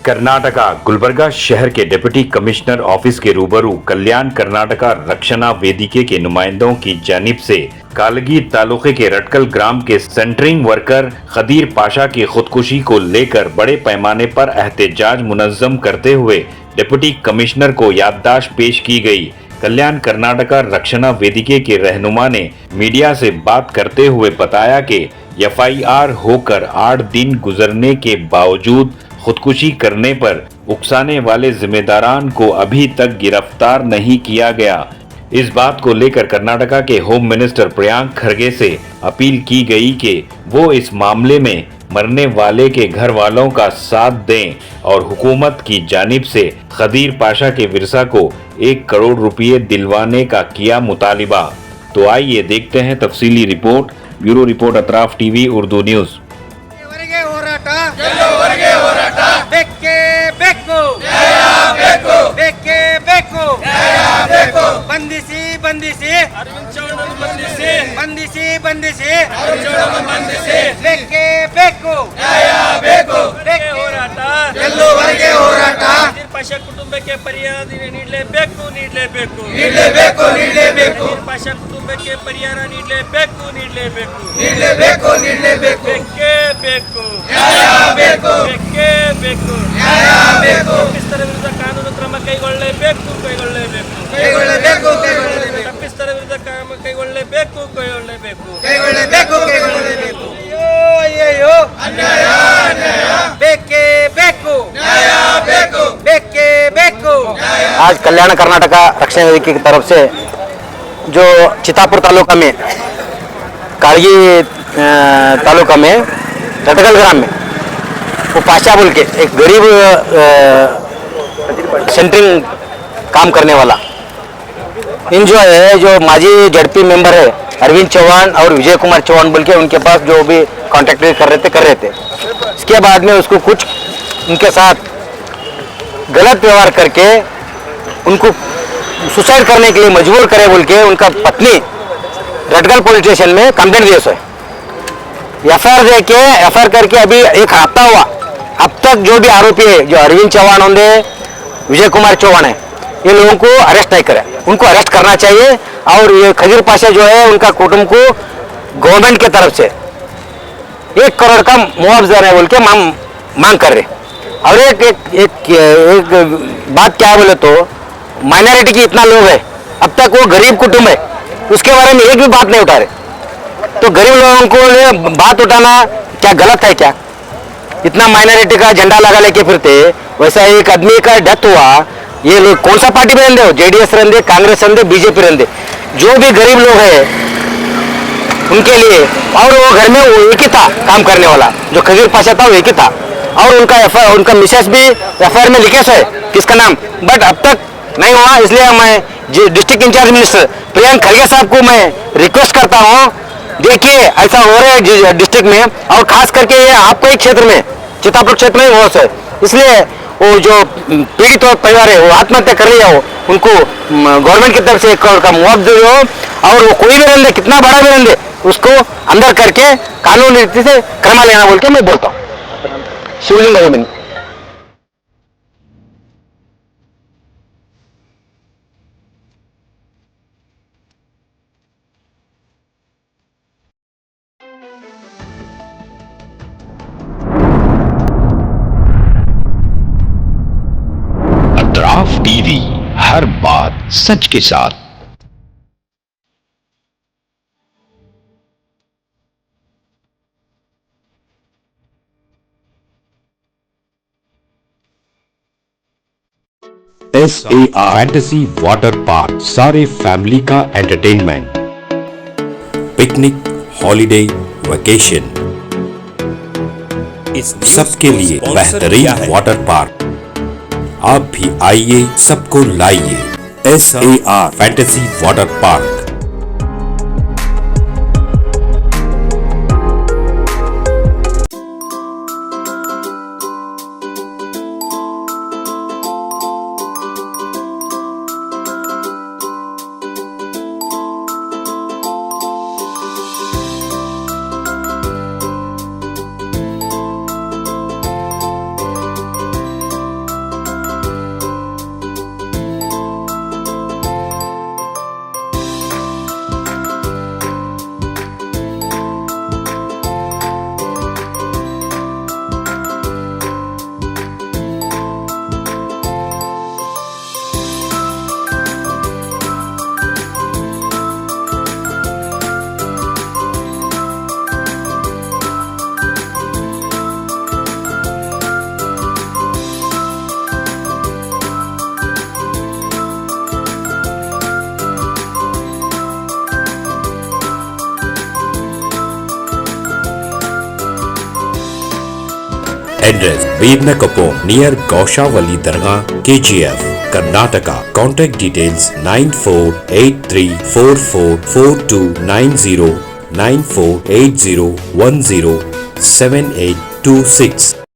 कर्नाटका गुलबर्गा शहर के deputy commissioner office के रूबरू कल्याण कर्नाटका रक्षणा वेदिके के नुमाइंदों की जानिब से कालगी तालुके के रटकल ग्राम के सेंटरिंग वर्कर खदीर पाशा की खुदकुशी को लेकर बड़े पैमाने पर एहतजाज मुनज्जम करते हुए डिप्टी कमिश्नर को याददाश्त पेश की गई। कल्याण कर्नाटका रक्षणा वेदिके के रहनुमा ने मीडिया से बात करते हुए बताया कि एफआईआर होकर 8 दिन गुजरने के बावजूद खुदकुशी करने पर उकसाने वाले जिम्मेदारान को अभी तक गिरफ्तार नहीं किया गया। इस बात को लेकर कर्नाटका के होम मिनिस्टर प्रियांक खरगे से अपील की गई कि वो इस मामले में मरने वाले के घर वालों का साथ दें और हुकूमत की जानिब से खदीर पाशा के विरसा को 1 करोड़ रुपए दिलवाने का किया मुतालिबा। तो आइए देखते हैं तफसीली रिपोर्ट। Bureau report Atraf TV Urdu news. बेके बेको बेके बेको बंदिसी बंदिसी बंदिसी बंदिसी बेके बेको बेके ಹೋರಾಟ ಎಲ್ಲೋವರೆಗೆ ಹೋರಾಟ ಪಾಷಾ ಕುಟುಂಬಕ್ಕೆ ಪರಿಹಾರ ನೀಡಲೇಬೇಕು ನೀಡಲೇಬೇಕು ನೀಡಲೇಬೇಕು ನೀಡಲೇಬೇಕು ಪಾಷಾ ಕುಟುಂಬಕ್ಕೆ ಪರಿಹಾರ ನೀಡಲೇಬೇಕು ನೀಡಲೇಬೇಕು ನೀಡಲೇಬೇಕು ನೀಡಲೇಬೇಕು ಬೇಕೇ ಬೇಕು ನ್ಯಾಯ ಬೇಕು ಬೇಕೇ ಬೇಕು ನ್ಯಾಯ ಬೇಕು ತಪ್ಪಿಸ್ತರ ವಿರುದ್ಧ ಕಾನೂನು ಕ್ರಮ ಕೈಗೊಳ್ಳಲೇಬೇಕು ಕೈಗೊಳ್ಳಲೇಬೇಕು ಕೈಗೊಳ್ಳಲೇಬೇಕು ಕೈಗೊಳ್ಳಲೇಬೇಕು ತಪ್ಪಿಸ್ತರ ವಿರುದ್ಧ ಕ್ರಮ ಕೈಗೊಳ್ಳಲೇಬೇಕು ಕೈಗೊಳ್ಳಲೇಬೇಕು ಕೈಗೊಳ್ಳಲೇಬೇಕು ಕೈಗೊಳ್ಳಲೇಬೇಕು ಅಯ್ಯೋ ಅನ್ಯಾಯ ಅನ್ಯಾಯ ಬೇಕೇ ಬೇಕು ನ್ಯಾಯ ಬೇಕು ಬೇಕೇ ಬೇಕು। आज कल्याण कर्नाटका रक्षण वेदिके की तरफ से जो चितापुर तालुका में कालगी तालुका में रटकल ग्राम में वो पाशा बोल के एक गरीब सेंटरिंग काम करने वाला इन जो है जो माजी जेडपी मेंबर है अरविंद चौहान और विजय कुमार चौहान बोल के उनके पास जो भी कॉन्ट्रैक्ट कर रहे थे इसके बाद में उसको कुछ उनके साथ गलत व्यवहार करके उनको सुसाइड करने के लिए मजबूर करे बोल के उनका पत्नी रटगल पुलिस स्टेशन में कंप्लेंट दिए सो एफआईआर दे के एफआईआर करके अभी 1 हफ्ता हुआ। अब तक जो भी आरोपी है जो अरविंद चौहान होंगे विजय कुमार चौहान है ये लोगों को अरेस्ट नहीं करे, उनको अरेस्ट करना चाहिए और ये खदीर पाशा जो है उनका कुटुंब को गवर्नमेंट की तरफ से 1 करोड़ का मुआवजा है बोल के मांग कर रहे। और एक एक, एक, एक बात क्या बोले तो माइनॉरिटी की इतना लोग है अब तक वो गरीब कुटुंब है उसके बारे में एक भी बात नहीं उठा रहे। तो गरीब लोगों को बात उठाना क्या गलत है क्या? इतना माइनॉरिटी का झंडा लगा लेके फिरते। वैसा एक आदमी का डेथ हुआ, ये लोग कौन सा पार्टी में रहते हो, जेडीएस रहते, कांग्रेस रहते, बीजेपी रहते, जो भी गरीब लोग हैं उनके लिए। और वो घर में वो एक ही था काम करने वाला जो खदीर पाशा था वो एक ही था और उनका मिसेस भी एफआईआर में लिखे सो है किसका नाम, बट अब तक नहीं हुआ। इसलिए मैं district in charge minister Priyank Kharge साहब को मैं रिक्वेस्ट करता हूँ, देखिए ऐसा हो रहा है डिस्ट्रिक्ट में और खास करके ये आपको एक क्षेत्र में चितापुर क्षेत्र में हो है। इसलिए वो जो पीड़ित परिवार है वो आत्महत्या कर लिया हो उनको गवर्नमेंट की तरफ से 1 करोड़ का मुआवजा हो और वो कोई भी रहने कितना बड़ा भी रहने उसको अंदर करके कानूनी रीति से क्रम लेना बोल के मैं बोलता हूँ। शिवलिंग अभिमन्यु। अतराफ टीवी, हर बात सच के साथ। SAR फैंटेसी वाटर पार्क, सारे फैमिली का एंटरटेनमेंट, पिकनिक, हॉलिडे, वेकेशन, सबके लिए बेहतरीन वाटर पार्क। आप भी आइए, सबको लाइए। SAR fantasy water park. Address Veernakapo near Gaushavali Dargah, KGF, Karnataka. Contact details 9483444290 9480107826.